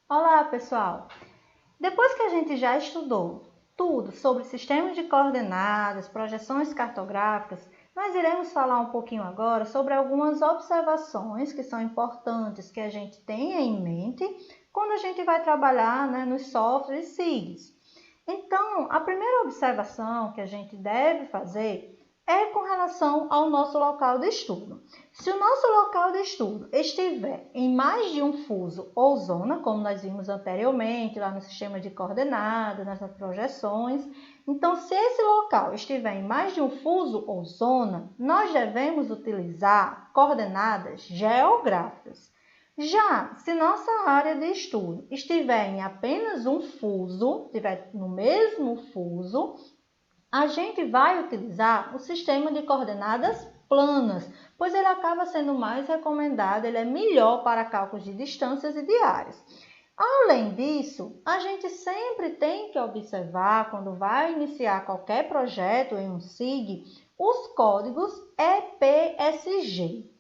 Olá, pessoal! Depois que a gente já estudou tudo sobre sistemas de coordenadas, projeções cartográficas, nós iremos falar um pouquinho agora sobre algumas observações que são importantes que a gente tenha em mente quando a gente vai trabalhar, nos softwares SIGs. Então, a primeira observação que a gente deve fazer é com relação ao nosso local de estudo. Se o nosso local de estudo estiver em mais de um fuso ou zona, como nós vimos anteriormente lá no sistema de coordenadas, nessas projeções, então se esse local estiver em mais de um fuso ou zona, nós devemos utilizar coordenadas geográficas. Já se nossa área de estudo estiver em apenas um fuso, estiver no mesmo fuso, a gente vai utilizar o sistema de coordenadas planas, pois ele acaba sendo mais recomendado, ele é melhor para cálculos de distâncias e de áreas. Além disso, a gente sempre tem que observar, quando vai iniciar qualquer projeto em um SIG, os códigos EPSG.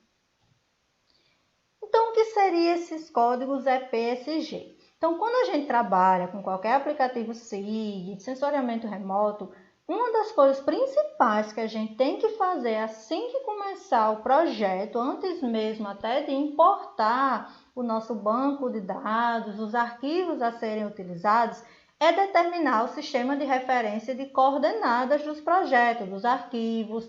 Então, o que seriam esses códigos EPSG? Então, quando a gente trabalha com qualquer aplicativo SIG, sensoriamento remoto, uma das coisas principais que a gente tem que fazer assim que começar o projeto, antes mesmo até de importar o nosso banco de dados, os arquivos a serem utilizados, é determinar o sistema de referência de coordenadas dos projetos, dos arquivos,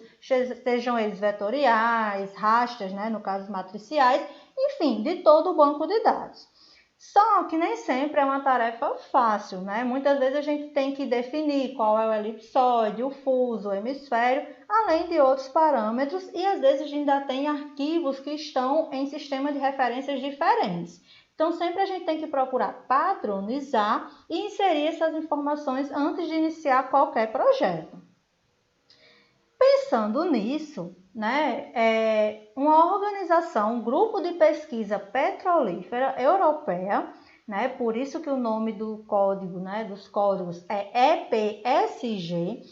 sejam eles vetoriais, rasters, no caso matriciais, enfim, de todo o banco de dados. Só que nem sempre é uma tarefa fácil, Muitas vezes a gente tem que definir qual é o elipsoide, o fuso, o hemisfério, além de outros parâmetros, e às vezes a gente ainda tem arquivos que estão em sistemas de referências diferentes. Então, sempre a gente tem que procurar padronizar e inserir essas informações antes de iniciar qualquer projeto. Pensando nisso, uma organização, um grupo de pesquisa petrolífera europeia, por isso que o nome do código, dos códigos é EPSG,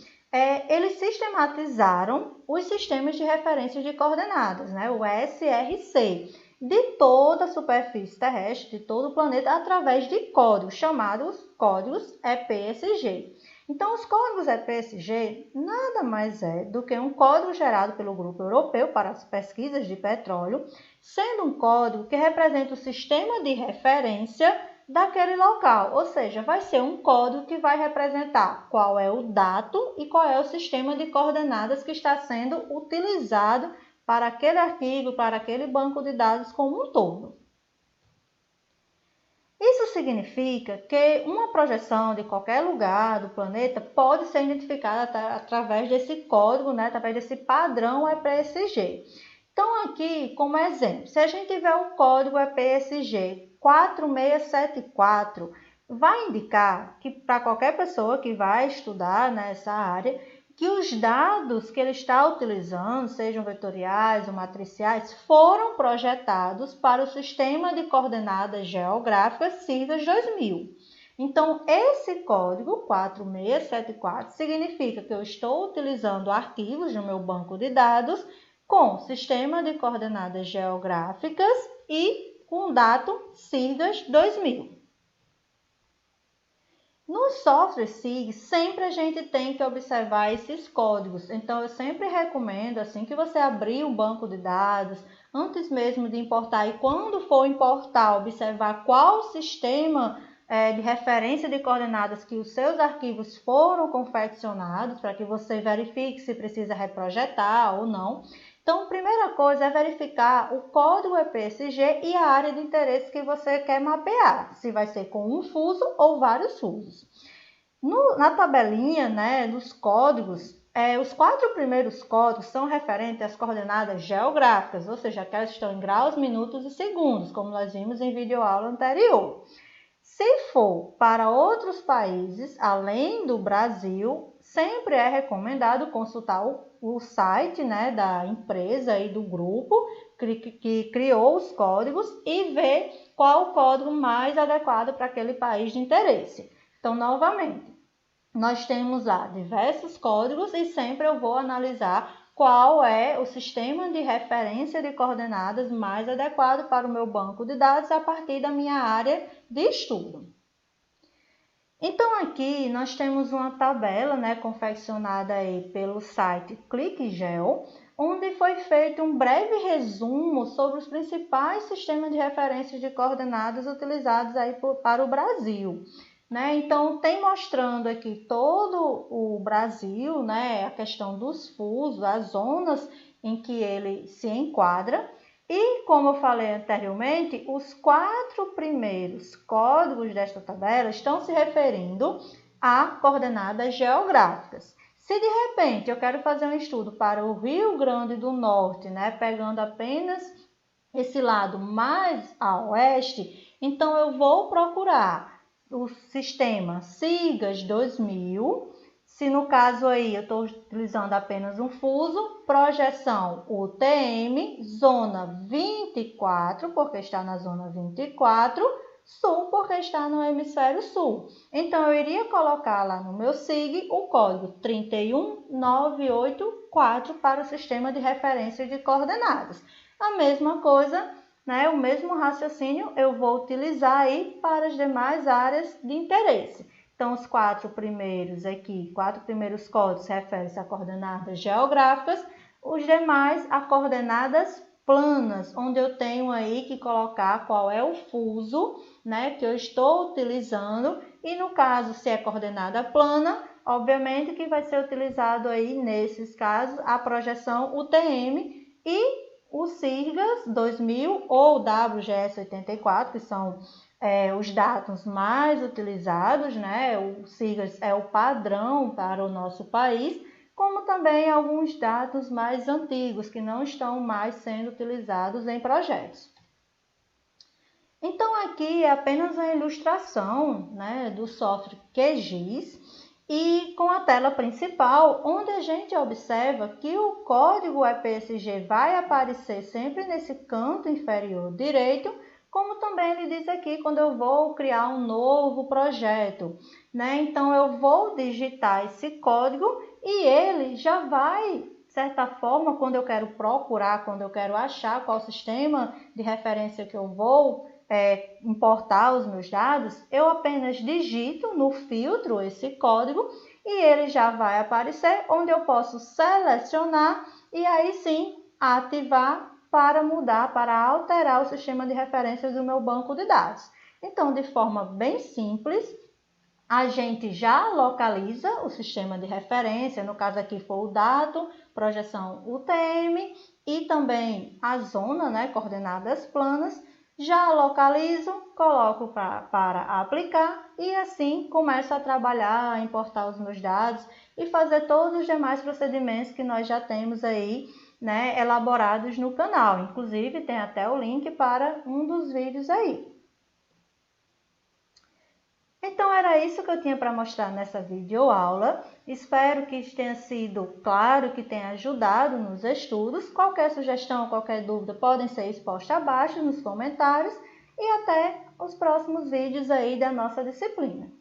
eles sistematizaram os sistemas de referência de coordenadas, o SRC, de toda a superfície terrestre, de todo o planeta, através de códigos, chamados códigos EPSG. Então, os códigos EPSG nada mais é do que um código gerado pelo Grupo Europeu para as Pesquisas de Petróleo, sendo um código que representa o sistema de referência daquele local, ou seja, vai ser um código que vai representar qual é o dado e qual é o sistema de coordenadas que está sendo utilizado para aquele arquivo, para aquele banco de dados como um todo. Isso significa que uma projeção de qualquer lugar do planeta pode ser identificada através desse código, através desse padrão EPSG. Então, aqui, como exemplo, se a gente tiver o código EPSG 4674, vai indicar que para qualquer pessoa que vai estudar nessa área, que os dados que ele está utilizando, sejam vetoriais ou matriciais, foram projetados para o Sistema de Coordenadas Geográficas SIGAS 2000. Então, esse código 4674 significa que eu estou utilizando arquivos no meu banco de dados com Sistema de Coordenadas Geográficas e com datum SIGAS 2000. No software SIG, sempre a gente tem que observar esses códigos. Então, eu sempre recomendo, assim que você abrir um banco de dados, antes mesmo de importar e quando for importar, observar qual sistema de referência de coordenadas que os seus arquivos foram confeccionados, para que você verifique se precisa reprojetar ou não. Então, a primeira coisa é verificar o código EPSG e a área de interesse que você quer mapear, se vai ser com um fuso ou vários fusos. Na tabelinha, dos códigos, os 4 primeiros códigos são referentes às coordenadas geográficas, ou seja, aquelas que estão em graus, minutos e segundos, como nós vimos em videoaula anterior. Se for para outros países, além do Brasil, sempre é recomendado consultar o site da empresa e do grupo que criou os códigos e ver qual o código mais adequado para aquele país de interesse. Então, novamente, nós temos lá diversos códigos e sempre eu vou analisar qual é o sistema de referência de coordenadas mais adequado para o meu banco de dados a partir da minha área de estudo. Então, aqui nós temos uma tabela, né, confeccionada aí pelo site ClickGel, onde foi feito um breve resumo sobre os principais sistemas de referência de coordenadas utilizados aí para o Brasil. Né? Então, tem mostrando aqui todo o Brasil, né, a questão dos fusos, as zonas em que ele se enquadra. E, como eu falei anteriormente, os 4 primeiros códigos desta tabela estão se referindo a coordenadas geográficas. Se de repente eu quero fazer um estudo para o Rio Grande do Norte, né, pegando apenas esse lado mais a oeste, então eu vou procurar o sistema SIGAS 2000. Se no caso aí eu estou utilizando apenas um fuso, projeção UTM, zona 24, porque está na zona 24, sul, porque está no hemisfério sul. Então, eu iria colocar lá no meu SIG o código 31984 para o sistema de referência de coordenadas. A mesma coisa, né, o mesmo raciocínio eu vou utilizar aí para as demais áreas de interesse. Então, os 4 primeiros aqui, 4 primeiros códigos referem-se a coordenadas geográficas, os demais a coordenadas planas, onde eu tenho aí que colocar qual é o fuso, né, que eu estou utilizando, e no caso, se é coordenada plana, obviamente que vai ser utilizado aí, nesses casos, a projeção UTM e o SIGAS 2000 ou WGS 84, que são os dados mais utilizados, né? O SIGAS é o padrão para o nosso país, como também alguns dados mais antigos, que não estão mais sendo utilizados em projetos. Então, aqui é apenas a ilustração, né, do software QGIS e com a tela principal, onde a gente observa que o código EPSG vai aparecer sempre nesse canto inferior direito, como também ele diz aqui quando eu vou criar um novo projeto, né? Então, eu vou digitar esse código e ele já vai, de certa forma, quando eu quero procurar, quando eu quero achar qual sistema de referência que eu vou importar os meus dados, eu apenas digito no filtro esse código e ele já vai aparecer, onde eu posso selecionar e aí sim ativar para mudar, para alterar o sistema de referências do meu banco de dados. Então, de forma bem simples, a gente já localiza o sistema de referência, no caso aqui foi o dado, projeção UTM e também a zona, né, coordenadas planas, já localizo, coloco para aplicar e assim começo a trabalhar, a importar os meus dados e fazer todos os demais procedimentos que nós já temos aí, né, elaborados no canal. Inclusive, tem até o link para um dos vídeos aí. Então, era isso que eu tinha para mostrar nessa videoaula. Espero que tenha sido claro, que tenha ajudado nos estudos. Qualquer sugestão, qualquer dúvida, podem ser expostas abaixo nos comentários. E até os próximos vídeos aí da nossa disciplina.